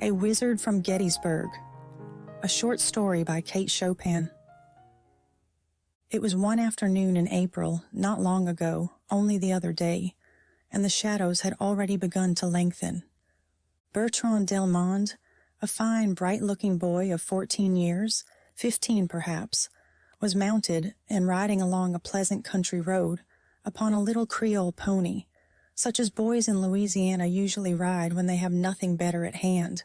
A Wizard from Gettysburg, a short story by Kate Chopin. It was one afternoon in April, not long ago, only the other day, and the shadows had already begun to lengthen. Bertrand Delmandé, a fine, bright-looking boy of 14 years, 15 perhaps, was mounted and riding along a pleasant country road upon a little Creole pony, such as boys in Louisiana usually ride when they have nothing better at hand.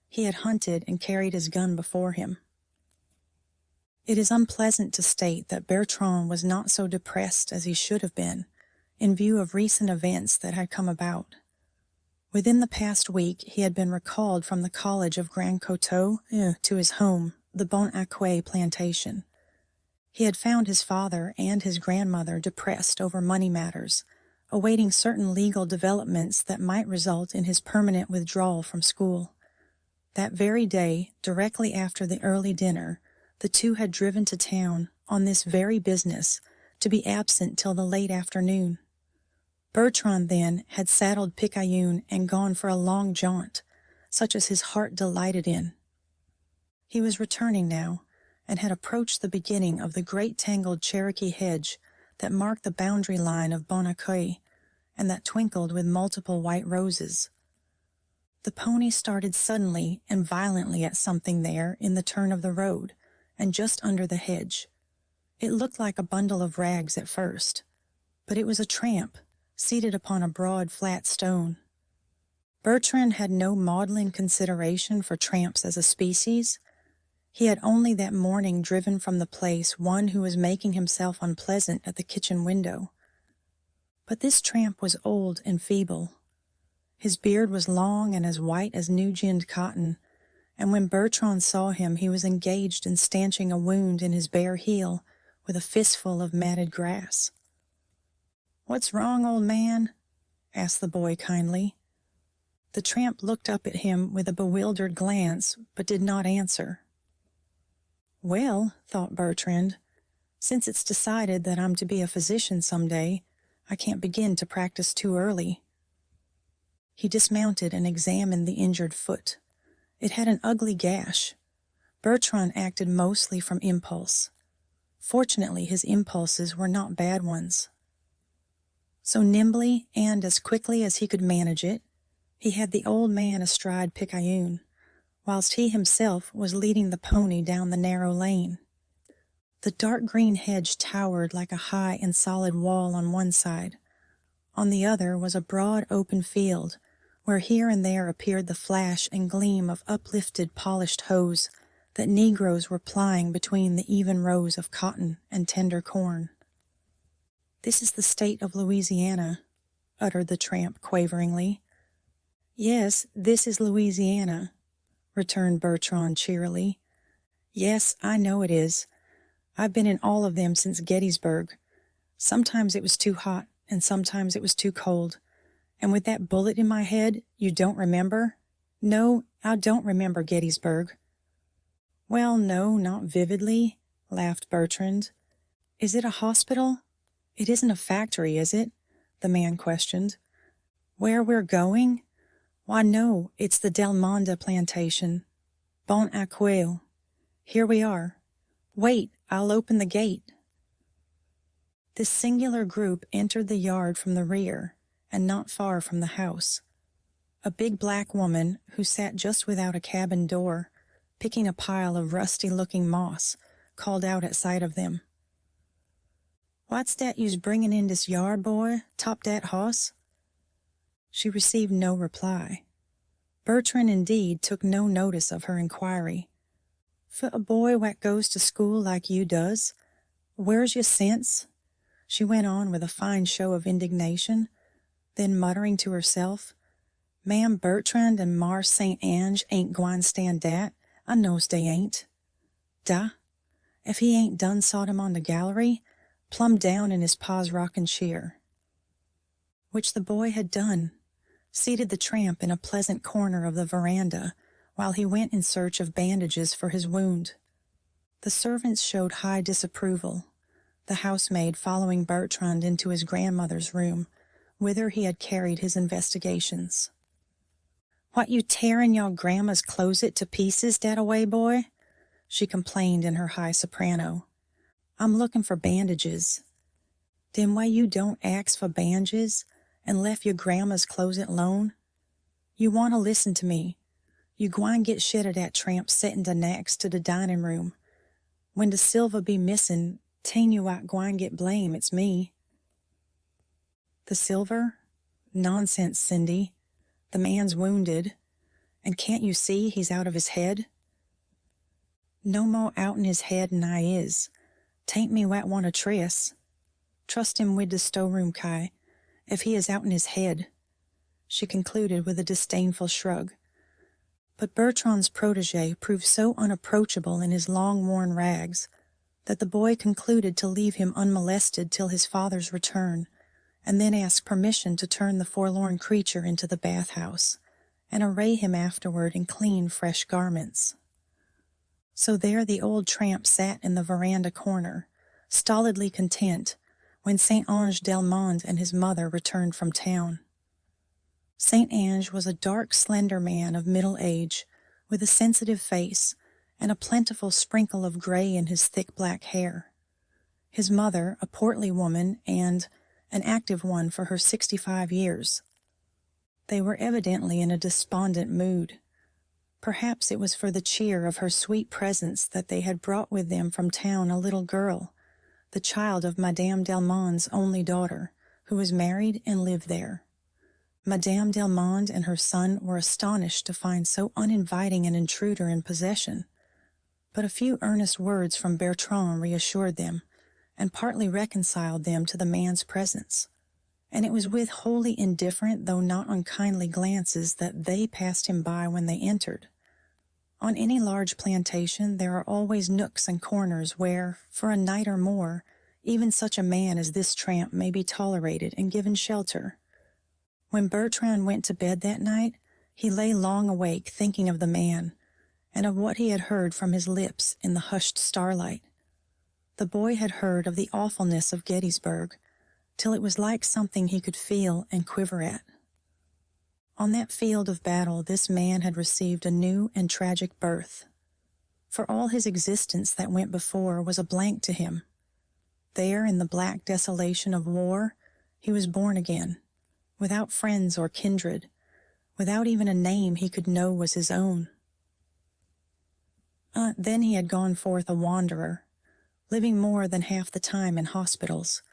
He had hunted and carried his gun before him. It is unpleasant to state that Bertrand was not so depressed as he should have been, in view of recent events that had come about. Within the past week, he had been recalled from the college of Grand Coteau to his home, the Bon Acquet plantation. He had found his father and his grandmother depressed over money matters, awaiting certain legal developments that might result in his permanent withdrawal from school. That very day, directly after the early dinner, the two had driven to town on this very business, to be absent till the late afternoon. Bertrand, then, had saddled Picayune and gone for a long jaunt, such as his heart delighted in. He was returning now, and had approached the beginning of the great tangled Cherokee hedge that marked the boundary line of Bon Acquet, and that twinkled with multiple white roses. The pony started suddenly and violently at something there in the turn of the road, and just under the hedge. It looked like a bundle of rags at first, but it was a tramp, seated upon a broad, flat stone. Bertrand had no maudlin consideration for tramps as a species. He had only that morning driven from the place one who was making himself unpleasant at the kitchen window. But this tramp was old and feeble. His beard was long and as white as new-ginned cotton, and when Bertrand saw him he was engaged in stanching a wound in his bare heel with a fistful of matted grass. "What's wrong, old man?" asked the boy kindly. The tramp looked up at him with a bewildered glance, but did not answer. "Well," thought Bertrand, "since it's decided that I'm to be a physician some day, I can't begin to practice too early." He dismounted and examined the injured foot. It had an ugly gash. Bertrand acted mostly from impulse. Fortunately, his impulses were not bad ones. So nimbly and as quickly as he could manage it, he had the old man astride Picayune, whilst he himself was leading the pony down the narrow lane. The dark green hedge towered like a high and solid wall on one side. On the other was a broad open field, where here and there appeared the flash and gleam of uplifted polished hose that Negroes were plying between the even rows of cotton and tender corn. "This is the state of Louisiana," uttered the tramp quaveringly. "Yes, this is Louisiana," returned Bertrand cheerily. "Yes, I know it is. I've been in all of them since Gettysburg. Sometimes it was too hot, and sometimes it was too cold. And with that bullet in my head, you don't remember?" "No, I don't remember Gettysburg." "Well, no, not vividly," laughed Bertrand. "Is it a hospital? It isn't a factory, is it?" the man questioned. "Where we're going? Why, no, it's the Delmandé plantation. Bon Acquet. Here we are. Wait, I'll open the gate." This singular group entered the yard from the rear, and not far from the house. A big black woman, who sat just without a cabin door, picking a pile of rusty-looking moss, called out at sight of them. "What's dat you's bringin' in dis yard, boy, top dat hoss?" She received no reply. Bertrand, indeed, took no notice of her inquiry. "For a boy what goes to school like you does, where's your sense?" she went on with a fine show of indignation. Then muttering to herself, "Ma'am Bertrand and Mars St. Ange ain't gwine stand dat. I knows dey ain't. Da, if he ain't done sawed him on the gallery, plumb down in his pa's rocking chair." Which the boy had done, seated the tramp in a pleasant corner of the veranda, while he went in search of bandages for his wound. The servants showed high disapproval, the housemaid following Bertrand into his grandmother's room, whither he had carried his investigations. "What you tearin' your grandma's closet to pieces dat-a-way, boy?" she complained in her high soprano. "I'm looking for bandages." "Den why you don't ax for bandages and left your grandma's closet alone? You want to listen to me. You gwine get shit of dat tramp settin' da next to the dining room. When the silver be missin', 'tain't you what gwine get blame, it's me." "The silver? Nonsense, Cindy. The man's wounded, and can't you see he's out of his head?" "No mo' out'n his head 'n I is. 'Tain't me what want to triss. Trust him wid the storeroom key, if he is out'n his head," she concluded with a disdainful shrug. But Bertrand's protege proved so unapproachable in his long-worn rags that the boy concluded to leave him unmolested till his father's return, and then ask permission to turn the forlorn creature into the bathhouse, and array him afterward in clean, fresh garments. So there the old tramp sat in the veranda corner, stolidly content, when St. Ange Delmandé and his mother returned from town. St. Ange was a dark, slender man of middle age, with a sensitive face and a plentiful sprinkle of gray in his thick black hair. His mother, a portly woman and an active one for her 65 years. They were evidently in a despondent mood. Perhaps it was for the cheer of her sweet presence that they had brought with them from town a little girl, the child of Madame Delmandé's only daughter, who was married and lived there. Madame Delmandé and her son were astonished to find so uninviting an intruder in possession, but a few earnest words from Bertrand reassured them, and partly reconciled them to the man's presence, and it was with wholly indifferent though not unkindly glances that they passed him by when they entered. On any large plantation there are always nooks and corners where, for a night or more, even such a man as this tramp may be tolerated and given shelter. When Bertrand went to bed that night, he lay long awake thinking of the man, and of what he had heard from his lips in the hushed starlight. The boy had heard of the awfulness of Gettysburg, till it was like something he could feel and quiver at. On that field of battle this man had received a new and tragic birth. For all his existence that went before was a blank to him. There, in the black desolation of war, he was born again, without friends or kindred, without even a name he could know was his own. Then he had gone forth a wanderer, living more than half the time in hospitals,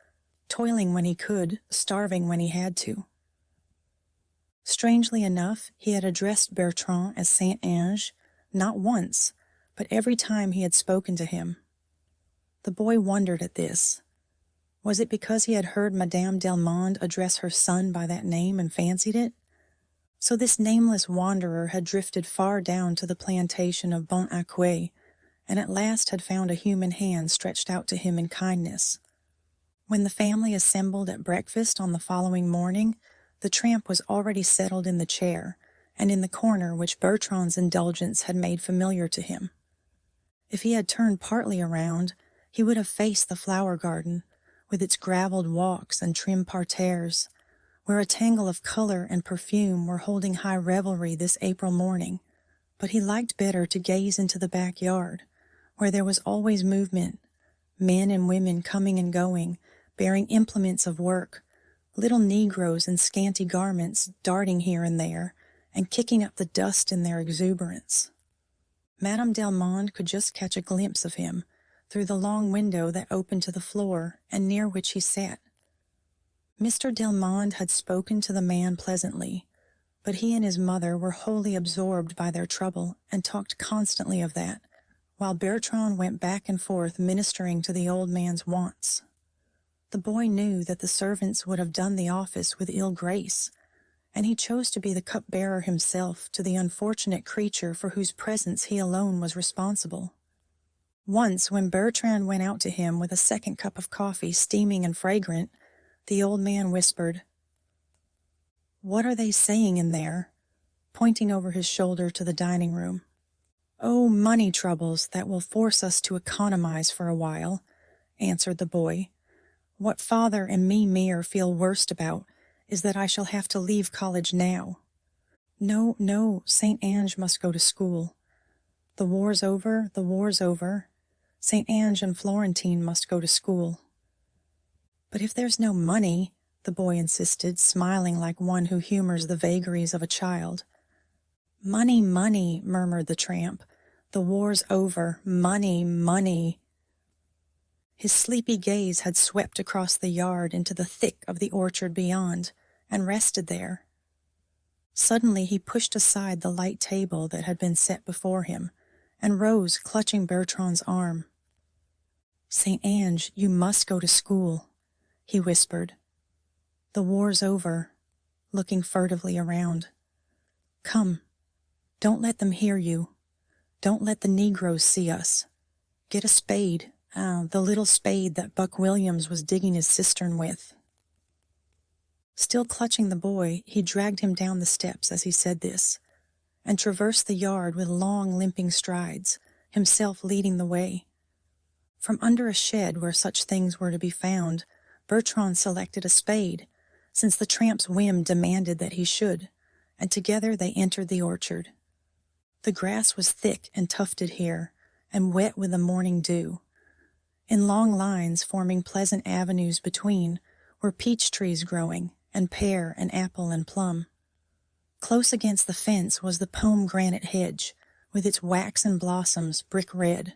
toiling when he could, starving when he had to. Strangely enough, he had addressed Bertrand as St. Ange, not once, but every time he had spoken to him. The boy wondered at this. Was it because he had heard Madame Delmandé address her son by that name and fancied it? So this nameless wanderer had drifted far down to the plantation of Bon Accueil, and at last had found a human hand stretched out to him in kindness. When the family assembled at breakfast on the following morning, the tramp was already settled in the chair, and in the corner which Bertrand's indulgence had made familiar to him. If he had turned partly around, he would have faced the flower garden, with its gravelled walks and trim parterres, where a tangle of color and perfume were holding high revelry this April morning, but he liked better to gaze into the backyard, where there was always movement, men and women coming and going, bearing implements of work, little Negroes in scanty garments darting here and there, and kicking up the dust in their exuberance. Madame Delmandé could just catch a glimpse of him, through the long window that opened to the floor and near which he sat. Mr. Delmandé had spoken to the man pleasantly, but he and his mother were wholly absorbed by their trouble and talked constantly of that, while Bertrand went back and forth ministering to the old man's wants. The boy knew that the servants would have done the office with ill grace, and he chose to be the cupbearer himself to the unfortunate creature for whose presence he alone was responsible. Once, when Bertrand went out to him with a second cup of coffee steaming and fragrant, the old man whispered, "What are they saying in there?" pointing over his shoulder to the dining room. "Oh, money troubles that will force us to economize for a while," answered the boy. "What father and me mere feel worst about is that I shall have to leave college now." No, no, St. Ange must go to school. The war's over, the war's over. St. Ange and Florentine must go to school. But if there's no money, the boy insisted, smiling like one who humors the vagaries of a child. Money, money, murmured the tramp. The war's over. Money, money. His sleepy gaze had swept across the yard into the thick of the orchard beyond, and rested there. Suddenly he pushed aside the light table that had been set before him, and rose, clutching Bertrand's arm. "St. Ange, you must go to school," he whispered. "The war's over," looking furtively around. "Come, don't let them hear you. Don't let the Negroes see us. Get a spade, the little spade that Buck Williams was digging his cistern with." Still clutching the boy, he dragged him down the steps as he said this, and traversed the yard with long, limping strides, himself leading the way. From under a shed where such things were to be found, Bertrand selected a spade, since the tramp's whim demanded that he should, and together they entered the orchard. The grass was thick and tufted here, and wet with the morning dew. In long lines, forming pleasant avenues between, were peach trees growing, and pear and apple and plum. Close against the fence was the pomegranate hedge, with its waxen blossoms brick red.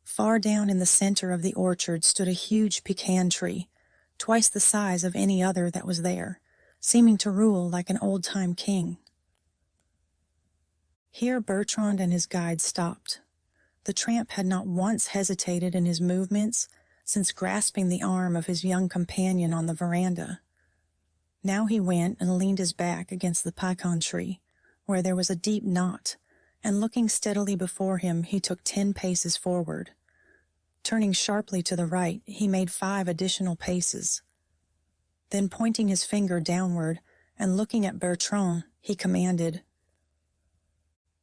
Far down in the center of the orchard stood a huge pecan tree, twice the size of any other that was there, seeming to rule like an old-time king. Here Bertrand and his guide stopped. The tramp had not once hesitated in his movements since grasping the arm of his young companion on the veranda. Now he went and leaned his back against the pecan tree, where there was a deep knot, and looking steadily before him, he took 10 paces forward. Turning sharply to the right, he made 5 additional paces. Then, pointing his finger downward and looking at Bertrand, he commanded,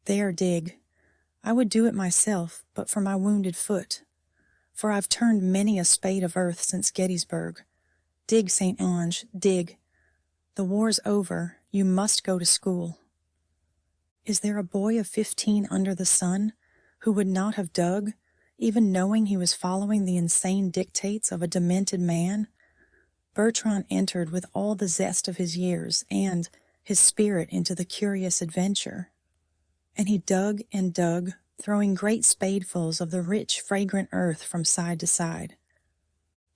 "There, dig. I would do it myself, but for my wounded foot. For I've turned many a spade of earth since Gettysburg. Dig, St. Ange, dig. The war's over. You must go to school." Is there a boy of 15 under the sun who would not have dug, even knowing he was following the insane dictates of a demented man? Bertrand entered with all the zest of his years and his spirit into the curious adventure. And he dug and dug, throwing great spadefuls of the rich, fragrant earth from side to side.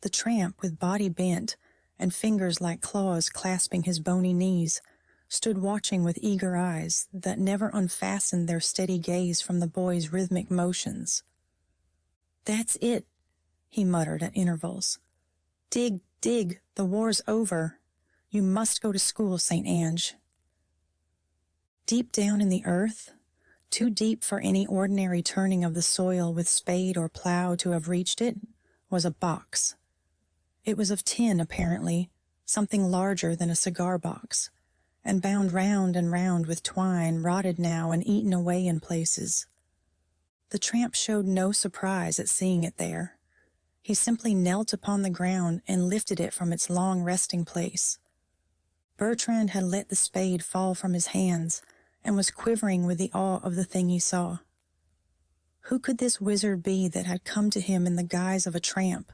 The tramp, with body bent and fingers like claws clasping his bony knees, stood watching with eager eyes that never unfastened their steady gaze from the boy's rhythmic motions. "That's it," he muttered at intervals. "Dig, dig, the war's over. You must go to school, St. Ange." Deep down in the earth, too deep for any ordinary turning of the soil with spade or plow to have reached it, was a box. It was of tin, apparently, something larger than a cigar box, and bound round and round with twine, rotted now and eaten away in places. The tramp showed no surprise at seeing it there. He simply knelt upon the ground and lifted it from its long resting place. Bertrand had let the spade fall from his hands and was quivering with the awe of the thing he saw. Who could this wizard be that had come to him in the guise of a tramp,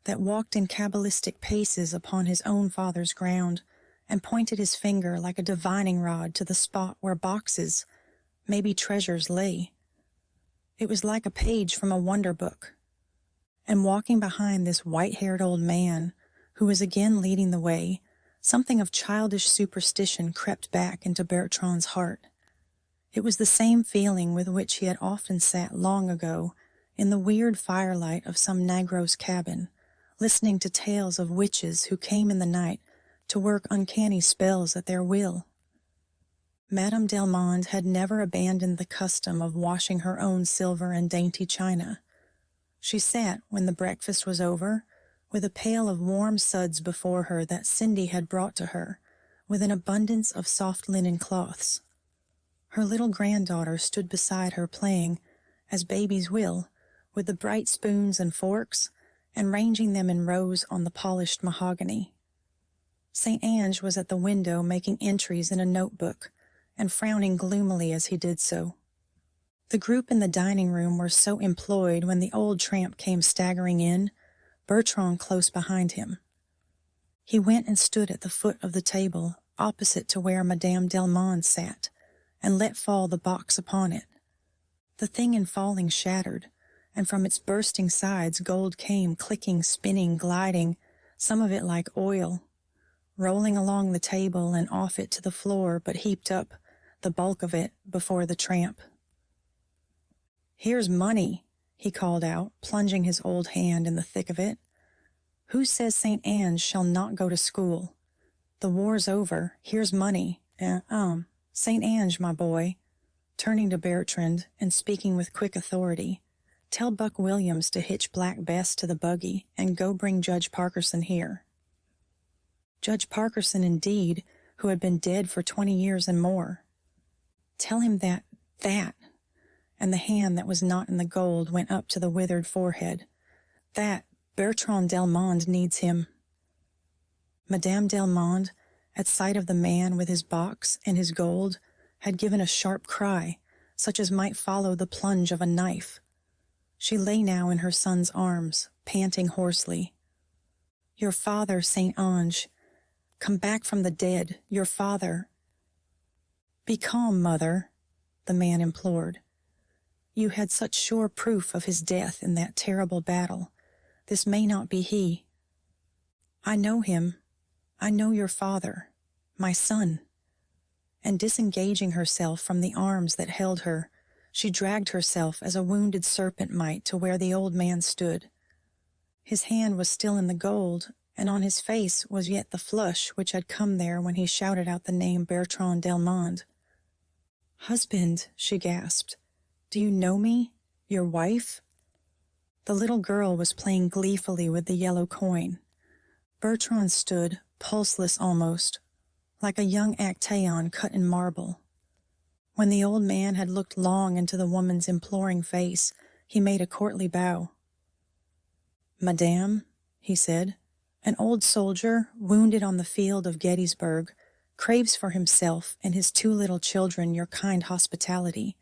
that walked in cabalistic paces upon his own father's ground, and pointed his finger like a divining rod to the spot where boxes, maybe treasures, lay? It was like a page from a wonder book. And walking behind this white-haired old man, who was again leading the way, something of childish superstition crept back into Bertrand's heart. It was the same feeling with which he had often sat long ago in the weird firelight of some Negro's cabin, listening to tales of witches who came in the night to work uncanny spells at their will. Madame Delmandé had never abandoned the custom of washing her own silver and dainty china. She sat, when the breakfast was over, with a pail of warm suds before her that Cindy had brought to her, with an abundance of soft linen cloths. Her little granddaughter stood beside her playing, as babies will, with the bright spoons and forks, and ranging them in rows on the polished mahogany. St. Ange was at the window making entries in a notebook, and frowning gloomily as he did so. The group in the dining room were so employed when the old tramp came staggering in, Bertrand close behind him. He went and stood at the foot of the table, opposite to where Madame Delmandé sat, and let fall the box upon it. The thing in falling shattered, and from its bursting sides gold came clicking, spinning, gliding, some of it like oil, rolling along the table and off it to the floor, but heaped up, the bulk of it, before the tramp. "Here's money," he called out, plunging his old hand in the thick of it. "Who says St. Ange shall not go to school? The war's over. Here's money. St. Ange, my boy," turning to Bertrand and speaking with quick authority, "tell Buck Williams to hitch Black Bess to the buggy and go bring Judge Parkerson here." Judge Parkerson, indeed, who had been dead for 20 years and more. Tell him that, and the hand that was not in the gold went up to the withered forehead, that Bertrand Delmandé needs him. Madame Delmandé, at sight of the man with his box and his gold, had given a sharp cry, such as might follow the plunge of a knife. She lay now in her son's arms, panting hoarsely. "Your father, St. Ange, come back from the dead, your father." "Be calm, mother," the man implored. "You had such sure proof of his death in that terrible battle. This may not be he." "I know him. I know your father, my son." And disengaging herself from the arms that held her, she dragged herself as a wounded serpent might to where the old man stood. His hand was still in the gold, and on his face was yet the flush which had come there when he shouted out the name Bertrand Delmandé. "Husband," she gasped, "do you know me? Your wife?" The little girl was playing gleefully with the yellow coin. Bertrand stood, pulseless almost, like a young Actaeon cut in marble. When the old man had looked long into the woman's imploring face, he made a courtly bow. "Madame," he said, "an old soldier, wounded on the field of Gettysburg, craves for himself and his 2 little children your kind hospitality,